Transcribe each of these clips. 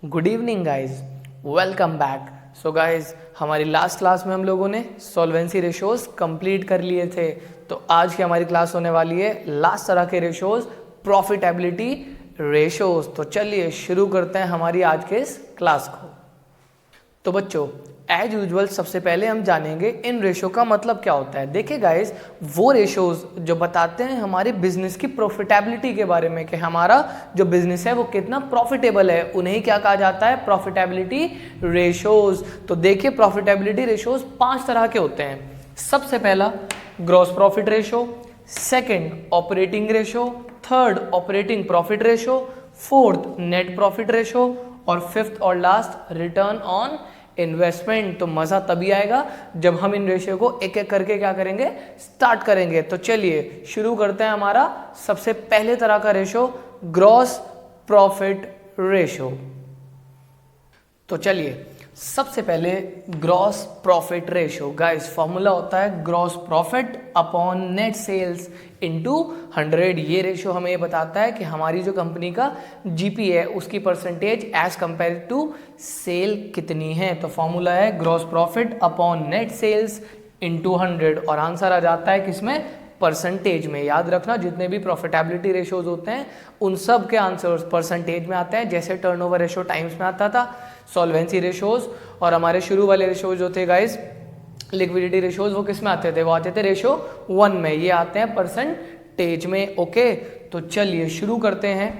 Good evening guys, welcome back. So guys, हमारी last class में हम लोगों ने सॉल्वेंसी रेशोज कंप्लीट कर लिए थे। तो आज की हमारी क्लास होने वाली है लास्ट तरह के रेशोज, प्रॉफिटेबिलिटी रेशोज। तो चलिए शुरू करते हैं हमारी आज के इस क्लास को। तो बच्चों, एज यूजुअल सबसे पहले हम जानेंगे इन रेशो का मतलब क्या होता है। देखिए गाइस, वो रेशोज जो बताते हैं हमारे बिजनेस की प्रॉफिटेबिलिटी के बारे में कि हमारा जो बिजनेस है वो कितना प्रॉफिटेबल है, उन्हें क्या कहा जाता है, प्रॉफिटेबिलिटी रेशोज। तो देखिए, प्रॉफिटेबिलिटी रेशोज 5 तरह के होते हैं। सबसे पहला gross profit ratio, second operating ratio, third operating profit ratio, fourth net profit ratio और फिफ्थ और लास्ट रिटर्न ऑन इन्वेस्टमेंट। तो मजा तभी आएगा जब हम इन रेशियो को एक एक करके क्या करेंगे, स्टार्ट करेंगे। तो चलिए शुरू करते हैं हमारा सबसे पहले तरह का रेशो, ग्रॉस प्रॉफिट रेशो। तो चलिए सबसे पहले gross profit ratio. Guys, formula होता है gross profit upon net sales into 100। ये रेशो हमें ये बताता है कि हमारी जो कंपनी का जीपी है उसकी percentage as compare to sale कितनी है। तो फॉर्मूला है gross profit upon net sales into 100 और आंसर आ जाता है किसमें, परसेंटेज में। याद रखना, जितने भी प्रॉफिटेबिलिटी रेशोज होते हैं उन सब के आंसर्स परसेंटेज में आते हैं। जैसे टर्नओवर रेशो टाइम्स में आता था, सॉल्वेंसी रेशोज और हमारे शुरू वाले रेशोज जो थे गाइस, लिक्विडिटी रेशोज, वो किस में आते थे, वो आते थे रेशो 1 में। ये आते हैं परसेंटेज में। ओके, तो चलिए शुरू करते हैं।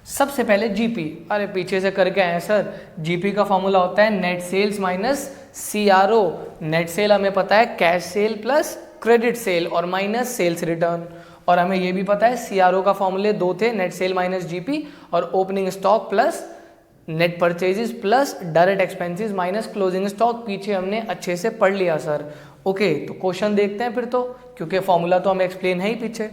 सबसे पहले जीपी, अरे पीछे से करके आए सर। जीपी का फॉर्मूला होता है net sales minus CRO. Net sale हमें पता है cash sale plus credit sale और माइनस सेल्स रिटर्न। और हमें ये भी पता है सीआरओ का फॉर्मूले 2 थे, नेट सेल माइनस जीपी और opening stock plus net purchases plus direct expenses minus closing stock. पीछे हमने अच्छे से पढ़ लिया सर। ओके, तो क्वेश्चन देखते हैं फिर तो, क्योंकि फॉर्मूला तो हमें एक्सप्लेन है ही पीछे।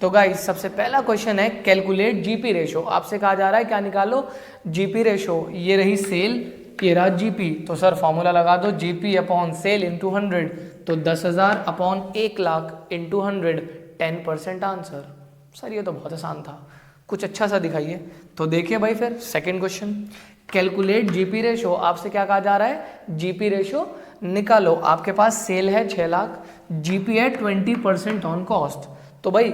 तो गाइस, सबसे पहला क्वेश्चन है कैलकुलेट जीपी रेशो। आपसे कहा जा रहा है क्या निकालो, जीपी रेशो। ये रही सेल, ये रहा जीपी। तो सर फॉर्मूला लगा दो, जीपी अपॉन सेल इंटू 100। तो 10,000 अपॉन 1,00,000 इंटू 100, 10% आंसर। सर ये तो बहुत आसान था, कुछ अच्छा सा दिखाइए। तो देखिए भाई, फिर second question, calculate GP ratio. आपसे क्या कहा जा रहा है, जीपी रेशो निकालो। आपके पास सेल है 6 लाख, जीपी है 20% ऑन कॉस्ट। तो भाई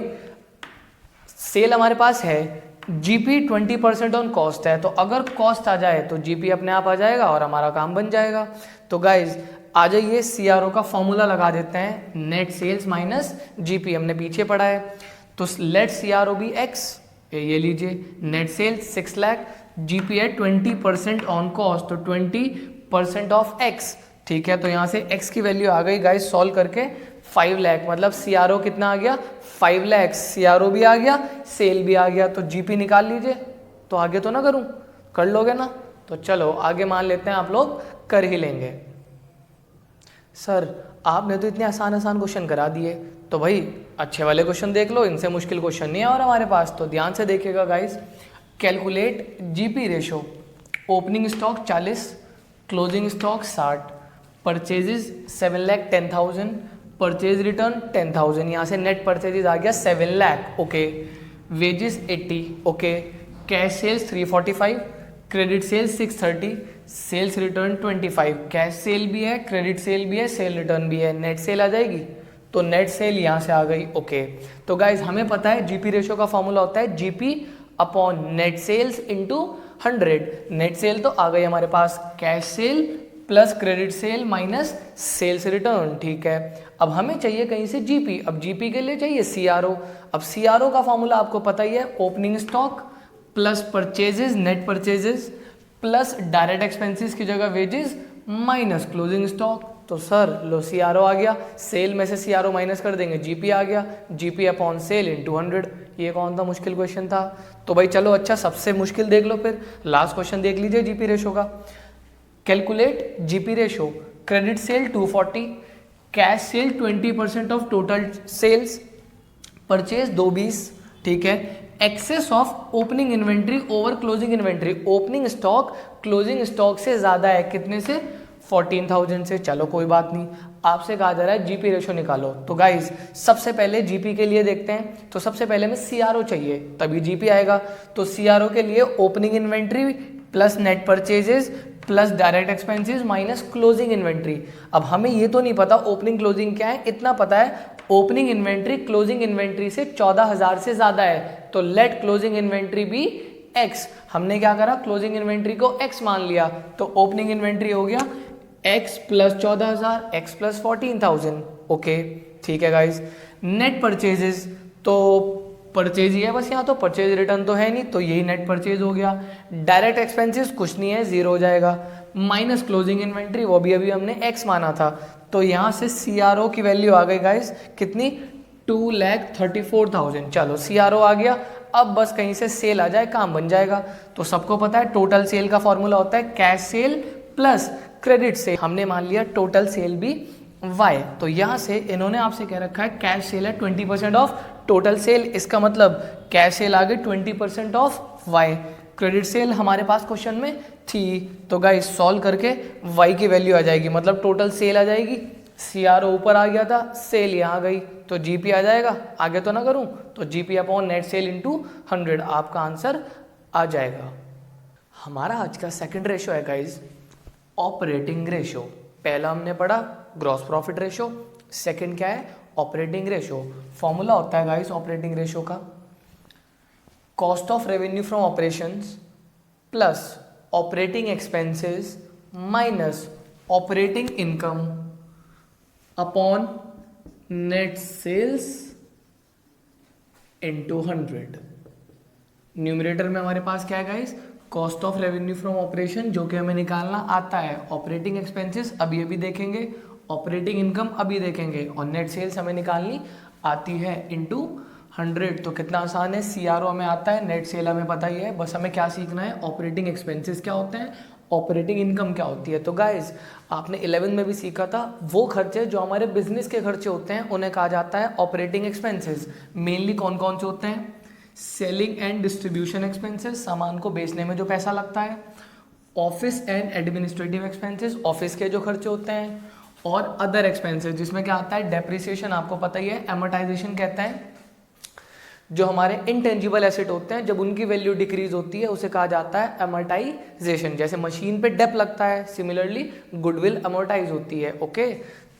सेल हमारे पास है, जीपी 20% ऑन कॉस्ट है। तो अगर कॉस्ट आ जाए तो जीपी अपने आप आ जाएगा और हमारा काम बन जाएगा। तो गाइज आ जाइए, सीआरओ का फॉर्मूला लगा देते हैं, नेट सेल्स माइनस जीपी, हमने पीछे पढ़ा है। तो लेट सीआरओ बी एक्स, ये लीजिए, नेट सेल्स 6 लाख, जीपी है 20% ऑन कॉस्ट, तो 20% ऑफ एक्स। ठीक है, तो यहाँ से एक्स की वैल्यू आ गई गाइस, सॉल्व करके 5 लाख, मतलब सीआरओ कितना आ गया, 5 लाख। सीआरओ भी आ गया, सेल भी आ गया। तो जीपी निकाल लीजिए। तो आगे तो ना करूं, कर लोगे ना? तो चलो आगे मान लेते हैं आप लोग कर ही लेंगे। सर आपने तो इतने आसान आसान क्वेश्चन करा दिए, तो भाई अच्छे वाले क्वेश्चन देख लो, इनसे मुश्किल क्वेश्चन नहीं है और हमारे पास। तो ध्यान से देखिएगा guys, calculate GP ratio. Opening stock 40, closing stock 60, purchases 7,10,000, purchase return 10,000। यहाँ से नेट परचेजेस आ गया 7 lakh. Okay, wages 80। Okay, cash sales 345, credit sales 630, sales return 25। Cash sale भी है, क्रेडिट सेल भी है, सेल रिटर्न भी है, नेट सेल आ जाएगी। तो नेट सेल यहाँ से आ गई। ओके, तो गाइज हमें पता है जीपी रेशो का फॉर्मूला होता है GP upon net sales into 100। Net sale तो आ गई हमारे पास, cash sale plus credit sale minus sales return. ठीक है, अब हमें चाहिए कहीं से जीपी। अब जीपी के लिए चाहिए सीआरओ। अब सीआरओ का फॉर्मूला आपको पता ही है, opening stock plus purchases, net purchases plus direct expenses की जगह वेजेस माइनस क्लोजिंग स्टॉक। तो सर लो, सीआरओ आ गया, सेल में से सीआरओ माइनस कर देंगे, जीपी आ गया, जीपी अपॉन सेल इंटू 100। ये कौन सा मुश्किल क्वेश्चन था? तो भाई चलो अच्छा, सबसे मुश्किल देख लो, फिर लास्ट क्वेश्चन देख लीजिए जीपी रेशो का। Calculate GP ratio, credit sale 240, cash sale 20% of total sales, purchase 220। ठीक है, excess of opening inventory over closing inventory. Opening stock closing stock से ज्यादा है, कितने से, 14,000 से। चलो कोई बात नहीं, आपसे कहा जा रहा है जीपी रेशो निकालो। तो गाइज सबसे पहले जीपी के लिए देखते हैं। तो सबसे पहले हमें सीआरओ चाहिए, तभी जीपी आएगा। तो सीआरओ के लिए opening inventory plus net purchases plus direct expenses minus closing inventory. अब हमें ये तो नहीं पता ओपनिंग क्लोजिंग क्या है, इतना पता है ओपनिंग इन्वेंट्री क्लोजिंग इन्वेंट्री से 14,000 से ज्यादा है, तो लेट क्लोजिंग इन्वेंट्री भी x। हमने क्या करा, क्लोजिंग इन्वेंट्री को x मान लिया, तो ओपनिंग इन्वेंट्री हो गया x plus 14,000 x plus 14,000। Okay ठीक है गाइज। नेट परचेजेस तो परचेज ही है बस, यहाँ तो परचेज रिटर्न तो है नहीं, तो यही नेट परचेज हो गया। डायरेक्ट एक्सपेंसेस कुछ नहीं है, जीरो हो जाएगा, माइनस क्लोजिंग इन्वेंट्री वो भी अभी हमने x माना था, तो यहाँ से CRO की वैल्यू आ गई गाइज कितनी, 2,34,000। चलो CRO आ गया, अब बस कहीं से सेल आ जाए काम बन जाएगा। तो सबको पता है टोटल सेल का फॉर्मूला होता है cash sale plus credit cell. हमने मान लिया टोटल सेल भी y, तो यहाँ से इन्होंने आपसे कह रखा है कैश सेल है 20% ऑफ टोटल सेल, इसका मतलब कैश सेल आ गई 20% ऑफ y। क्रेडिट सेल हमारे पास क्वेश्चन में थी, तो गाइस सॉल्व करके y की वैल्यू आ जाएगी, मतलब टोटल सेल आ जाएगी, CRO ऊपर आ गया था, सेल यहाँ आ गई, तो GP आ जाएगा, आगे तो ना करूँ, तो GP upon net cell into 100 आपका आंसर आ जाएगा। हमारा आज का सेकंड रेशो है गाइज ऑपरेटिंग रेशो। पहला हमने पढ़ा ग्रॉस प्रॉफिट रेशो, सेकंड क्या है ऑपरेटिंग रेशो। फॉर्मूला होता है गाइस ऑपरेटिंग रेशो का, cost of revenue from operations plus operating expenses minus operating income upon net sales into 100। Numerator में हमारे पास क्या है guys, cost of revenue from operation जो कि हमें निकालना आता है, ऑपरेटिंग एक्सपेंसेस अभी अभी देखेंगे, ऑपरेटिंग इनकम अभी देखेंगे, और नेट सेल्स हमें निकालनी आती है इनटू 100। तो कितना आसान है, CRO हमें आता है, नेट सेल हमें पता ही है, बस हमें क्या सीखना है ऑपरेटिंग एक्सपेंसेस क्या होते हैं, ऑपरेटिंग इनकम क्या होती है। तो गाइज आपने 11 में भी सीखा था, वो खर्चे जो हमारे बिजनेस के खर्चे होते हैं उन्हें कहा जाता है ऑपरेटिंग एक्सपेंसेस। मेनली कौन कौन से होते हैं, सेलिंग एंड डिस्ट्रीब्यूशन एक्सपेंसेस, सामान को बेचने में जो पैसा लगता है, office and administrative expenses, office के जो खर्चे होते हैं, और अदर एक्सपेंसेस जिसमें क्या आता है डेप्रिसिएशन, आपको पता ही है, एमोर्टाइजेशन कहते हैं, जो हमारे इनटेंजिबल एसेट होते हैं जब उनकी वैल्यू डिक्रीज होती है उसे कहा जाता है एमोर्टाइजेशन। जैसे मशीन पे डेप लगता है, सिमिलरली गुडविल एमोर्टाइज होती है। ओके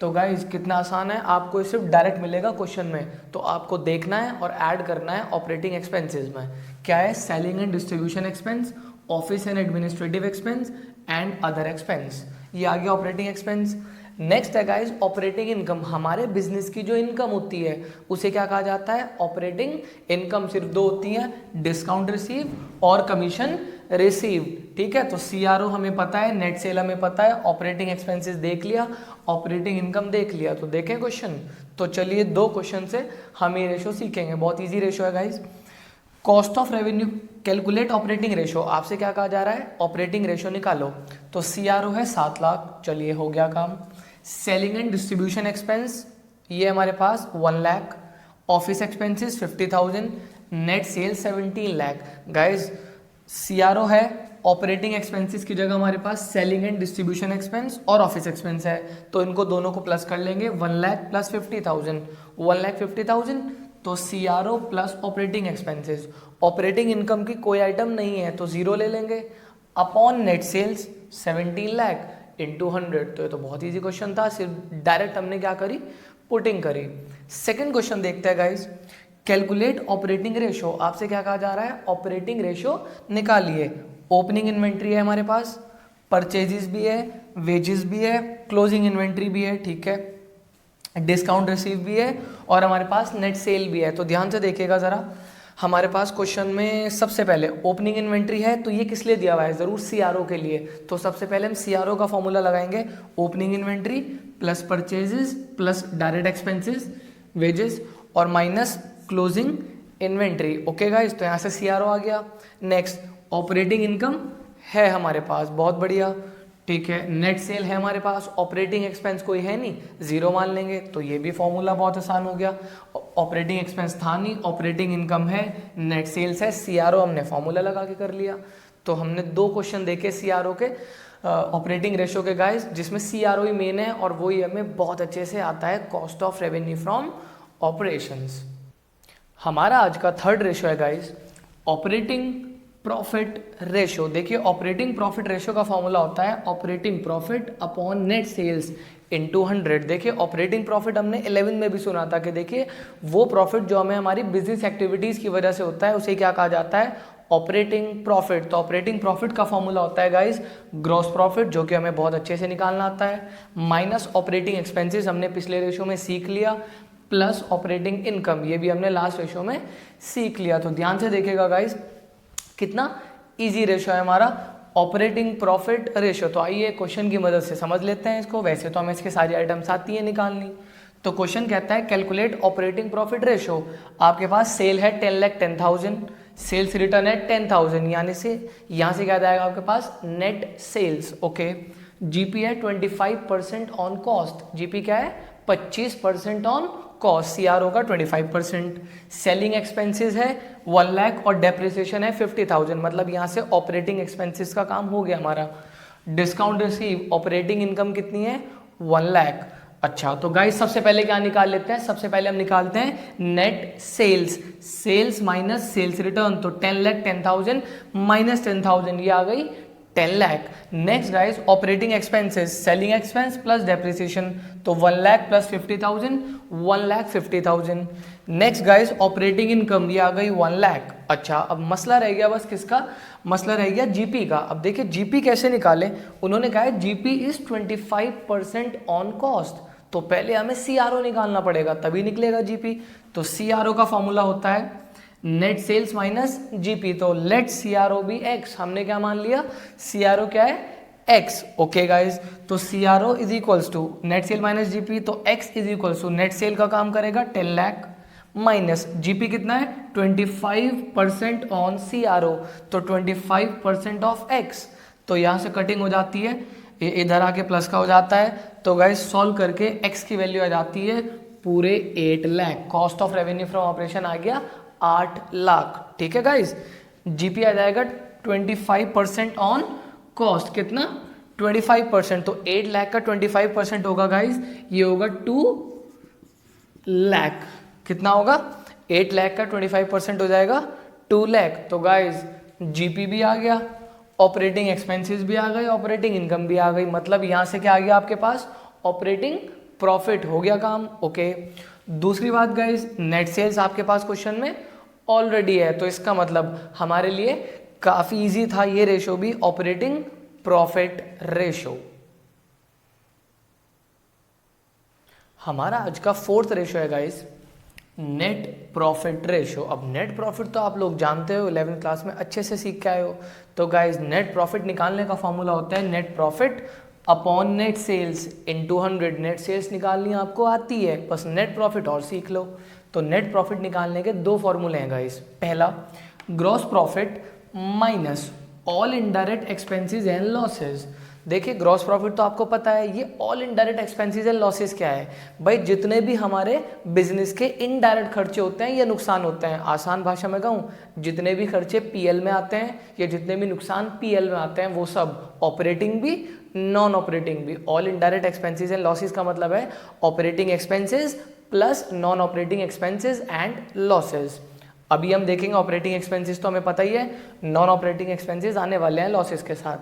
तो गाइज कितना आसान है, आपको सिर्फ डायरेक्ट मिलेगा क्वेश्चन में, तो आपको देखना है और ऐड करना है ऑपरेटिंग एक्सपेंसेस में। क्या है, selling and distribution expense, office and administrative expense and other expense, ये आ गया ऑपरेटिंग एक्सपेंस। नेक्स्ट है गाइज ऑपरेटिंग इनकम, हमारे बिजनेस की जो इनकम होती है उसे क्या कहा जाता है ऑपरेटिंग इनकम। सिर्फ दो होती है, डिस्काउंट रिसीव और कमीशन रिसीव। ठीक है, तो CRO हमें पता है, नेट सेल हमें पता है, ऑपरेटिंग एक्सपेंसेस देख लिया, ऑपरेटिंग इनकम देख लिया। तो देखें क्वेश्चन, तो चलिए दो क्वेश्चन से हम ये रेशो सीखेंगे, बहुत ईजी रेशो है guys. Cost of revenue calculate operating ratio, आपसे क्या कहा जा रहा है ऑपरेटिंग रेशो निकालो, तो CRO है 7 लाख, चलिए हो गया काम। सेलिंग एंड डिस्ट्रीब्यूशन एक्सपेंस ये हमारे पास 1 lakh, office expenses 50,000, net sales 17 lakh. Guys CRO है, ऑपरेटिंग एक्सपेंसेस की जगह हमारे पास सेलिंग एंड डिस्ट्रीब्यूशन एक्सपेंस और ऑफिस एक्सपेंस है, तो इनको दोनों को प्लस कर लेंगे, 1 लाख प्लस 50,000, 1,50,000, तो CRO plus operating expenses. Operating income की कोई आइटम नहीं है तो जीरो ले लेंगे, upon net sales 17 lakh into 100। तो ये तो बहुत ईजी क्वेश्चन था, सिर्फ डायरेक्ट हमने क्या करी पुटिंग करी। सेकंड क्वेश्चन देखते हैं गाइज, कैलकुलेट ऑपरेटिंग रेशो, आपसे क्या कहा जा रहा है ऑपरेटिंग रेशो निकालिए। ओपनिंग इन्वेंट्री है हमारे पास, परचेजेस भी है, वेजेस भी है, क्लोजिंग इन्वेंट्री भी है, ठीक है, डिस्काउंट रिसीव भी है, और हमारे पास नेट सेल भी है। तो ध्यान से देखिएगा ज़रा, हमारे पास क्वेश्चन में सबसे पहले ओपनिंग इन्वेंट्री है, तो ये किस लिए दिया हुआ है, ज़रूर CRO के लिए। तो सबसे पहले हम CRO का फॉर्मूला लगाएंगे, opening inventory plus purchases plus direct expenses wages और minus closing inventory. Okay guys, तो यहाँ से CRO आ गया। नेक्स्ट ऑपरेटिंग इनकम है हमारे पास, बहुत बढ़िया, ठीक है। नेट सेल है हमारे पास, ऑपरेटिंग एक्सपेंस कोई है नहीं, जीरो मान लेंगे, तो ये भी फॉर्मूला बहुत आसान हो गया। ऑपरेटिंग एक्सपेंस था नहीं, ऑपरेटिंग इनकम है, नेट सेल्स है, CRO हमने फॉर्मूला लगा के कर लिया। तो हमने दो क्वेश्चन देखे CRO के ऑपरेटिंग रेशो के गाइस, जिसमें CRO ही मेन है और वही हमें बहुत अच्छे से आता है, cost of revenue from operations. हमारा आज का थर्ड रेशो है गाइस ऑपरेटिंग प्रॉफिट रेशो। देखिए ऑपरेटिंग प्रॉफिट रेशो का फॉर्मूला होता है operating profit upon net sales into 100। देखिए ऑपरेटिंग प्रॉफिट हमने 11 में भी सुना था कि देखिए वो प्रॉफिट जो हमें हमारी बिजनेस एक्टिविटीज़ की वजह से होता है उसे क्या कहा जाता है, ऑपरेटिंग प्रॉफिट। तो ऑपरेटिंग प्रॉफिट का फॉर्मूला होता है गाइस ग्रॉस प्रॉफिट, जो कि हमें बहुत अच्छे से निकालना आता है, माइनस ऑपरेटिंग एक्सपेंसेस हमने पिछले रेशो में सीख लिया, प्लस ऑपरेटिंग इनकम, ये भी हमने लास्ट रेशो में सीख लिया। तो ध्यान से देखिएगा गाइस कितना इजी रेशो है हमारा ऑपरेटिंग प्रॉफिट रेशो। तो आइए क्वेश्चन की मदद से समझ लेते हैं इसको। वैसे तो हमें इसके सारी आइटम्स आती है निकालनी। तो क्वेश्चन कहता है कैलकुलेट ऑपरेटिंग प्रॉफिट रेशो। आपके पास सेल है 10,10,000, सेल्स रिटर्न है 10,000, यानी से यहाँ से क्या जाएगा आपके पास नेट सेल्स। ओके, जीपी है 25% ऑन कॉस्ट, जीपी क्या है 25% ऑन कॉस्ट, सीआरओ का 25%, सेलिंग एक्सपेंसेस है 1 लाख और डेप्रिसिएशन है 50,000, मतलब यहाँ से ऑपरेटिंग एक्सपेंसेस का काम हो गया हमारा। डिस्काउंट रिसीव ऑपरेटिंग इनकम कितनी है 1 लाख। अच्छा तो गाइस सबसे पहले क्या निकाल लेते हैं, सबसे पहले हम निकालते हैं net sales, sales minus sales return. तो 10 लाख 10,000 माइनस 10,000 ये आ गई 10 lakh. Next guys operating expenses, selling expense plus depreciation, तो 1 lakh plus 50,000 1,50,000। Next guys operating income ये आ गई 1 लाख। अच्छा अब मसला रह गया बस किसका, मसला रह गया जीपी का। अब देखिए जीपी कैसे निकालें, उन्होंने कहा है जीपी इज 25% ऑन कॉस्ट, तो पहले हमें सीआरओ निकालना पड़ेगा तभी निकलेगा जीपी। तो सीआरओ का फॉर्मूला होता है नेट सेल्स माइनस जीपी, तो लेट सीआरओ बी एक्स। हमने क्या मान लिया, सीआरओ क्या है एक्स। ओके गाइज, तो CRO is equals to net sale minus GP, तो X is equals to net sale का काम करेगा 10 लाख माइनस जीपी कितना है 25% ऑन सीआरओ, तो 25% ऑफ एक्स। तो यहाँ से कटिंग हो जाती है, ये इधर आके प्लस का हो जाता है। तो गाइज सॉल्व करके एक्स की वैल्यू आ जाती है पूरे 8 lakh. Cost of revenue from operation आ गया 8 लाख। ठीक है गाइज, जीपी आ जाएगा 25% ऑन कॉस्ट, कितना 25%, तो 8 लाख का 25% होगा गाइज, ये होगा 2 लाख। कितना होगा 8 लाख का 25% हो जाएगा 2 लाख। तो गाइज जीपी भी आ गया, ऑपरेटिंग एक्सपेंसेस भी आ गए, ऑपरेटिंग इनकम भी आ गई, मतलब यहां से क्या आ गया आपके पास ऑपरेटिंग प्रॉफिट, हो गया काम। ओके, दूसरी बात गाइज नेट सेल्स आपके पास क्वेश्चन में ऑलरेडी है, तो इसका मतलब हमारे लिए काफी इजी था ये रेशो भी, ऑपरेटिंग प्रॉफिट रेशो। हमारा आज का 4th रेशो है गाइज नेट प्रॉफिट रेशो। अब नेट प्रॉफिट तो आप लोग जानते हो, 11th क्लास में अच्छे से सीख के आए हो। तो गाइज नेट प्रॉफिट निकालने का फॉर्मूला होता है net profit upon net sales into 100। Net sales निकालनी आपको आती है, बस नेट प्रॉफिट और सीख लो। तो नेट प्रॉफिट निकालने के 2 फॉर्मूले हैं गाइस। पहला gross profit minus all indirect expenses and losses. देखिए ग्रॉस प्रॉफिट तो आपको पता है, ये all indirect expenses and losses क्या है भाई, जितने भी हमारे बिजनेस के इनडायरेक्ट खर्चे होते हैं या नुकसान होते हैं, आसान भाषा में कहूँ जितने भी खर्चे पीएल में आते हैं या जितने भी नुकसान पीएल में आते हैं वो सब ऑपरेटिंग भी नॉन ऑपरेटिंग भी। All indirect expenses and losses का मतलब है operating expenses plus non operating expenses and losses. अभी हम देखेंगे ऑपरेटिंग एक्सपेंसेस तो हमें पता ही है, नॉन ऑपरेटिंग एक्सपेंसेस आने वाले हैं लॉसेस के साथ,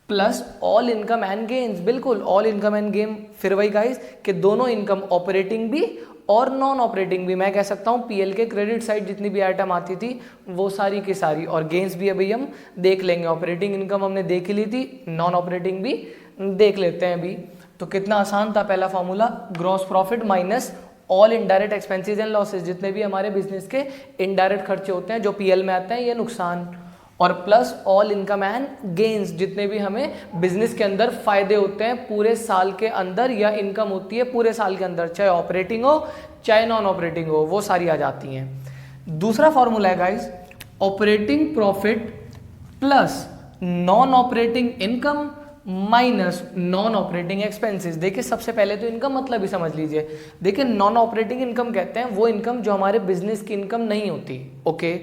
plus all income and gains. बिल्कुल ऑल इनकम एंड गेन, फिर वही गाइस कि दोनों इनकम ऑपरेटिंग भी और नॉन ऑपरेटिंग भी। मैं कह सकता हूँ पीएल के क्रेडिट साइड जितनी भी आइटम आती थी वो सारी की सारी, और गेन्स भी अभी हम देख लेंगे। ऑपरेटिंग इनकम हमने देख ही ली थी, नॉन ऑपरेटिंग भी देख लेते हैं अभी। तो कितना आसान था पहला formula, gross profit minus all indirect expenses and losses, जितने भी हमारे बिजनेस के इनडायरेक्ट खर्चे होते हैं जो पीएल में आते हैं ये नुकसान, और plus all income and gains, जितने भी हमें बिजनेस के अंदर फायदे होते हैं पूरे साल के अंदर या इनकम होती है पूरे साल के अंदर, चाहे ऑपरेटिंग हो चाहे नॉन ऑपरेटिंग हो, वो सारी आ जाती हैं। दूसरा फॉर्मूला है guys operating profit plus non operating income minus non operating expenses. देखिए सबसे पहले तो इनकम मतलब ही समझ लीजिए। देखिए नॉन ऑपरेटिंग इनकम कहते हैं वो इनकम जो हमारे बिजनेस की इनकम नहीं होती, ओके।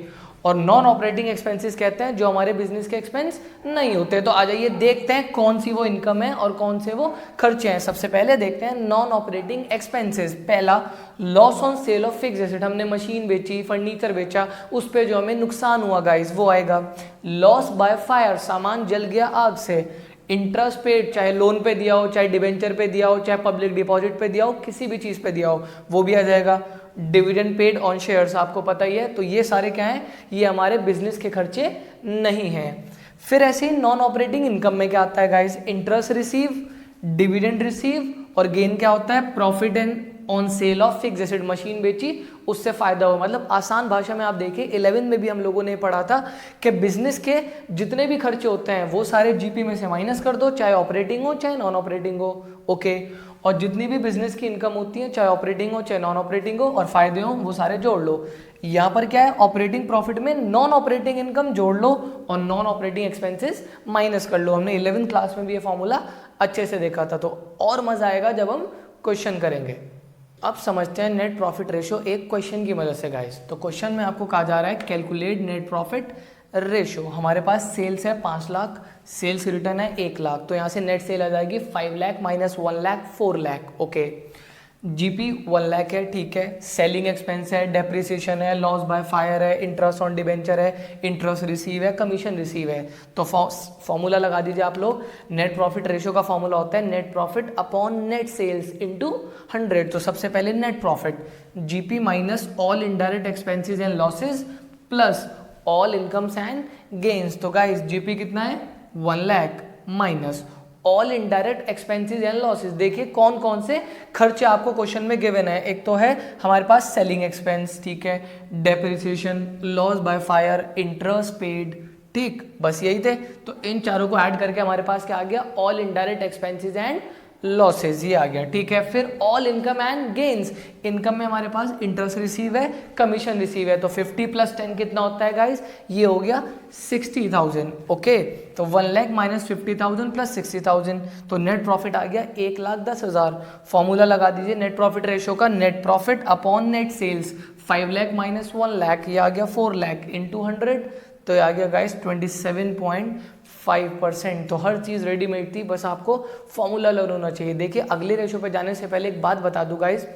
और नॉन ऑपरेटिंग एक्सपेंसेस कहते हैं जो हमारे बिजनेस के एक्सपेंस नहीं होते। तो आ जाइए देखते हैं कौन सी वो इनकम है और कौन से वो खर्चे हैं। सबसे पहले देखते हैं नॉन ऑपरेटिंग एक्सपेंसेस। पहला, loss on sale of fix asset, हमने मशीन बेची, फर्नीचर बेचा, उस पर जो हमें नुकसान हुआ गाइस वो आएगा। लॉस बाय फायर, सामान जल गया आग से। इंटरेस्ट पेड, चाहे लोन पे दिया हो, चाहे डिबेंचर पे दिया हो, चाहे पब्लिक डिपॉजिट पे दिया हो, किसी भी चीज़ पे दिया हो, वो भी आ जाएगा। डिविडेंड पेड ऑन शेयर्स, आपको पता ही है। तो ये सारे क्या हैं, ये हमारे बिजनेस के खर्चे नहीं हैं। फिर ऐसे ही नॉन ऑपरेटिंग इनकम में क्या आता है guys, interest receive, dividend receive, और गेन क्या होता है, profit and on sale of fix asset, machine बेची उससे फायदा हो। मतलब आसान भाषा में आप देखिए 11 में भी हम लोगों ने पढ़ा था कि बिजनेस के जितने भी खर्चे होते हैं वो सारे जीपी में से माइनस कर दो, चाहे ऑपरेटिंग हो चाहे नॉन ऑपरेटिंग हो। ओके, और जितनी भी बिजनेस की इनकम होती है, चाहे ऑपरेटिंग हो चाहे नॉन ऑपरेटिंग हो, और फायदे हो, वो सारे जोड़ लो। यहाँ पर क्या है, ऑपरेटिंग प्रॉफिट में नॉन ऑपरेटिंग इनकम जोड़ लो और नॉन ऑपरेटिंग एक्सपेंसेस माइनस कर लो। हमने 11th क्लास में भी ये फॉर्मूला अच्छे से देखा था, तो और मजा आएगा जब हम क्वेश्चन करेंगे। अब समझते हैं नेट प्रॉफिट रेशो एक क्वेश्चन की मदद से गाइस। तो क्वेश्चन में आपको कहा जा रहा है कैलकुलेट नेट प्रॉफिट रेशो। हमारे पास सेल्स है 5 लाख, सेल्स रिटर्न है 1 लाख, तो यहाँ से नेट सेल आ जाएगी 5 lakh minus 1 lakh 4 lakh. Okay, GP 1 lakh है, ठीक है। सेलिंग एक्सपेंस है, डेप्रिसिएशन है, लॉस बाय फायर है, इंटरेस्ट ऑन डिबेंचर है, इंटरेस्ट रिसीव है, कमीशन रिसीव है। तो फॉर्मूला लगा दीजिए आप लोग। नेट प्रॉफिट रेशियो का फॉर्मूला होता है net profit upon net sales into 100। तो सबसे पहले net profit, GP minus all indirect expenses and losses plus all incomes and gains. तो गाइस जीपी कितना है, 1 lakh minus all indirect expenses and losses. देखिए कौन कौन से खर्चे आपको क्वेश्चन में गिवन है। एक तो है हमारे पास सेलिंग एक्सपेंस, ठीक है, depreciation, loss by fire, interest paid, ठीक, बस यही थे। तो इन चारों को ऐड करके हमारे पास क्या आ गया, all indirect expenses and losses, ये आ गया, ठीक है। फिर all income and gains, income में हमारे पास इंटरेस्ट रिसीव है, कमीशन रिसीव है, तो 50 प्लस 10 कितना होता है गाइस, ये हो गया 60,000। ओके, तो 1 लाख माइनस 50,000 प्लस 60,000, तो नेट प्रॉफिट आ गया 1,10,000। फॉर्मूला लगा दीजिए नेट प्रॉफिट रेशियो का, net profit upon net sales, 5 lakh minus 1 lakh, ये आ गया 4 लाख इंटू 100, तो ये आ गया गाइस 27.5%। तो हर चीज़ रेडीमेड थी, बस आपको फॉर्मूला लर्न होना चाहिए। देखिए अगले रेशो पे जाने से पहले एक बात बता दूं गाइस,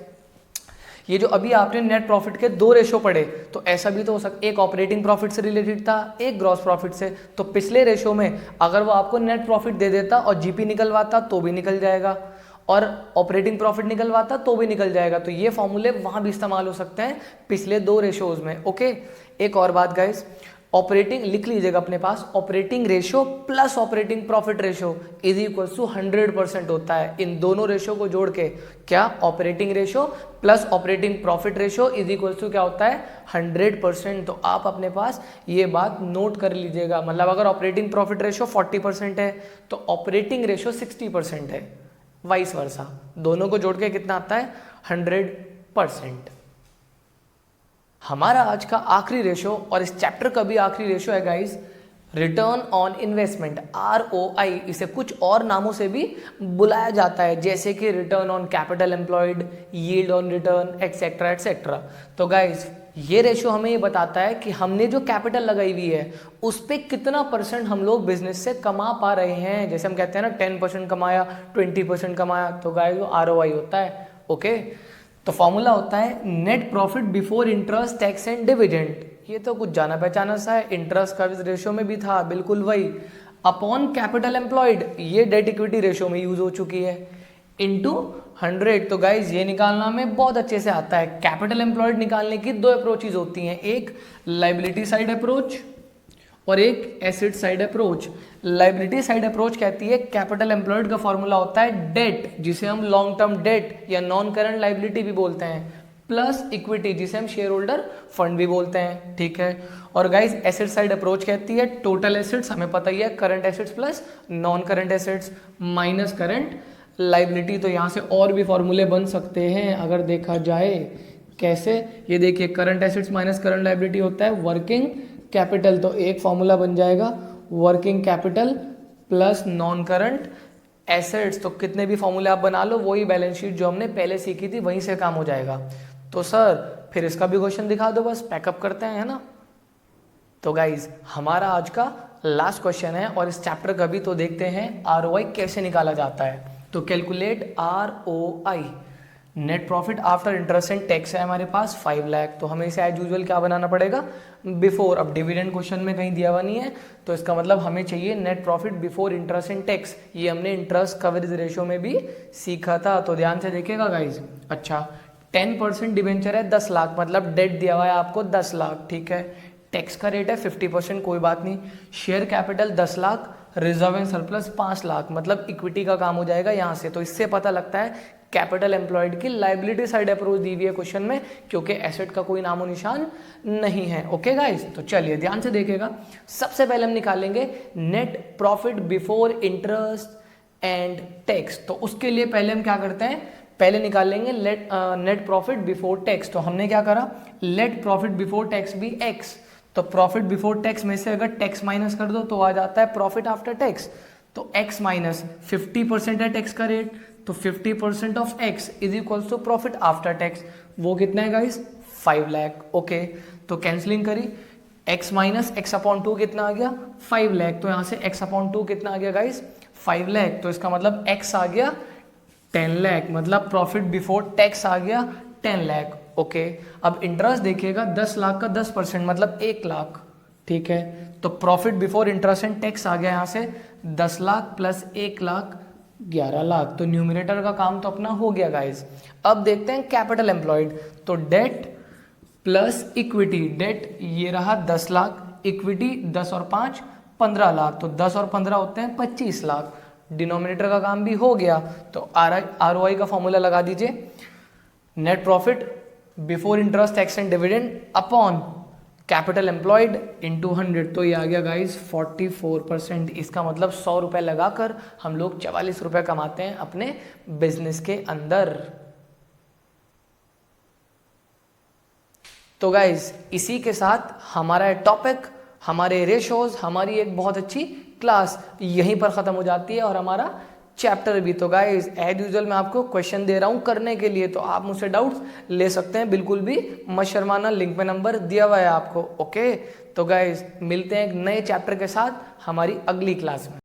ये जो अभी आपने नेट प्रॉफिट के 2 रेशो पढ़े, तो ऐसा भी तो हो सकता, एक ऑपरेटिंग प्रॉफिट से रिलेटेड था, एक ग्रॉस प्रॉफिट से। तो पिछले रेशो में अगर वो आपको नेट प्रॉफिट दे देता और जीपी निकलवाता तो भी निकल जाएगा, और ऑपरेटिंग प्रॉफिट निकलवाता तो भी निकल जाएगा। तो ये फॉर्मूले वहां भी इस्तेमाल हो सकते हैं पिछले 2 रेशोज में। ओके, एक और बात गाइस, ऑपरेटिंग लिख लीजिएगा अपने पास, operating ratio plus operating profit ratio is equal to 100% होता है। इन दोनों रेशियो को जोड़ के क्या, operating ratio plus operating profit ratio is equal to क्या होता है, 100%। तो आप अपने पास ये बात नोट कर लीजिएगा। मतलब अगर ऑपरेटिंग प्रॉफिट रेशियो 40% है तो ऑपरेटिंग रेशियो 60% है, वाइस वर्सा, दोनों को जोड़ के कितना आता है, 100%। हमारा आज का आखिरी रेशो और इस चैप्टर का भी आखिरी रेशो है guys, return on investment, ROI। इसे कुछ और नामों से भी बुलाया जाता है, जैसे कि return on capital employed, yield on return, etcetera etcetera. तो गाइस ये रेशो हमें ये बताता है कि हमने जो कैपिटल लगाई हुई है उस पर कितना % हम लोग बिजनेस से कमा पा रहे हैं। जैसे हम कहते हैं ना 10% कमाया, 20% कमाया, तो गाइस वो ROI होता है। ओके, तो फॉर्मूला होता है net profit before interest, tax and dividend. ये तो कुछ जाना पहचाना सा है, इंटरेस्ट का रेशियो में भी था, बिल्कुल वही, अपॉन कैपिटल एम्प्लॉयड, ये डेट इक्विटी रेशियो में यूज हो चुकी है, इनटू 100। तो गाइज ये निकालना हमें बहुत अच्छे से आता है। कैपिटल एम्प्लॉयड निकालने की 2 अप्रोचेज होती हैं, एक लाइबिलिटी साइड अप्रोच और एक asset side approach. Liability side approach कहती है कैपिटल एम्प्लॉयड का फॉर्मूला होता है डेट, जिसे हम लॉन्ग टर्म डेट या नॉन करंट लाइबिलिटी भी बोलते हैं, प्लस इक्विटी जिसे हम शेयर होल्डर फंड भी बोलते हैं, ठीक है। और गाइज एसेट साइड अप्रोच कहती है टोटल एसेट्स, हमें पता ही है current assets plus non current assets minus current liability. तो यहाँ से और भी फॉर्मूले बन सकते हैं अगर देखा जाए। कैसे, ये देखिए current assets minus current liability होता है वर्किंग कैपिटल, तो एक फॉर्मूला बन जाएगा working capital plus non current assets. तो कितने भी फॉर्मूले आप बना लो, वही बैलेंस शीट जो हमने पहले सीखी थी वहीं से काम हो जाएगा। तो सर फिर इसका भी क्वेश्चन दिखा दो, बस पैकअप करते हैं, है ना। तो गाइज हमारा आज का लास्ट क्वेश्चन है और इस चैप्टर का भी तो देखते हैं ROI कैसे निकाला जाता है। तो calculate ROI, net profit after interest and tax है हमारे पास 5 लाख। तो हमें इसे एज यूजुअल क्या बनाना पड़ेगा, बिफोर। अब डिविडेंड क्वेश्चन में कहीं दिया हुआ नहीं है, तो इसका मतलब हमें चाहिए net profit before interest and tax. ये हमने इंटरेस्ट कवरेज रेशियो में भी सीखा था, तो ध्यान से देखिएगा गाइज। अच्छा, 10% डिवेंचर है 10 लाख, मतलब डेट दिया हुआ है आपको 10 लाख, ठीक है। टैक्स का रेट है 50%, कोई बात नहीं। Share capital 10 lakh, reserve and surplus 5 lakh, मतलब इक्विटी का काम हो जाएगा यहाँ से। तो इससे पता लगता है कैपिटल एम्प्लॉयड की लाइबिलिटी साइड अप्रोच दी हुई है क्वेश्चन में, क्योंकि एसेट का कोई नामो निशान नहीं है। ओके गाइस, तो चलिए ध्यान से देखिएगा। सबसे पहले हम निकालेंगे net profit before interest and tax. तो उसके लिए पहले हम क्या करते हैं, पहले निकालेंगे नेट प्रॉफिट बिफोर टैक्स। तो हमने क्या करा, लेट प्रॉफिट बिफोर टैक्स भी एक्स। तो प्रॉफिट बिफोर टैक्स में से अगर टैक्स माइनस कर दो तो आ जाता है प्रॉफिट आफ्टर टैक्स। तो x माइनस 50% है टैक्स का रेट, तो 50% of x is equals to profit after tax. वो कितना है गाइस, 5 लाख। ओके, तो कैंसलिंग करी, x माइनस x अपॉन 2 कितना आ गया, 5 लाख। तो यहाँ से x अपॉन 2 कितना आ गया गाइस, 5 लाख। तो इसका मतलब x आ गया 10 लाख, मतलब प्रॉफिट बिफोर टैक्स आ गया 10 लाख। ओके, अब इंटरेस्ट देखिएगा, 10 लाख का 10% मतलब 1 लाख, ठीक है। तो profit before interest and tax आ गया यहाँ से 10 लाख प्लस 1 लाख 11 लाख। तो न्यूमरेटर का काम तो अपना हो गया गाइस। अब देखते हैं कैपिटल एम्प्लॉयड। तो डेट प्लस इक्विटी, डेट ये रहा 10 लाख, इक्विटी 10 और 5 15 लाख। तो 10 और 15 होते हैं 25 लाख। डिनोमिनेटर का काम भी हो गया। तो ROI का फॉर्मूला लगा दीजिए, net profit before interest tax and dividend upon capital employed into 100। तो ये आ गया गाइस 44%। इसका मतलब 100 रुपये लगाकर हम लोग 44 रुपये कमाते हैं अपने बिजनेस के अंदर। तो गाइस इसी के साथ हमारा टॉपिक, हमारे रेशोज, हमारी एक बहुत अच्छी क्लास यहीं पर ख़त्म हो जाती है और हमारा चैप्टर भी। तो गाइस एज यूजुअल मैं आपको क्वेश्चन दे रहा हूं करने के लिए, तो आप मुझसे डाउट्स ले सकते हैं, बिल्कुल भी मत शर्माना। लिंक पे नंबर दिया हुआ है आपको। ओके, तो गाइस मिलते हैं एक नए चैप्टर के साथ हमारी अगली क्लास में।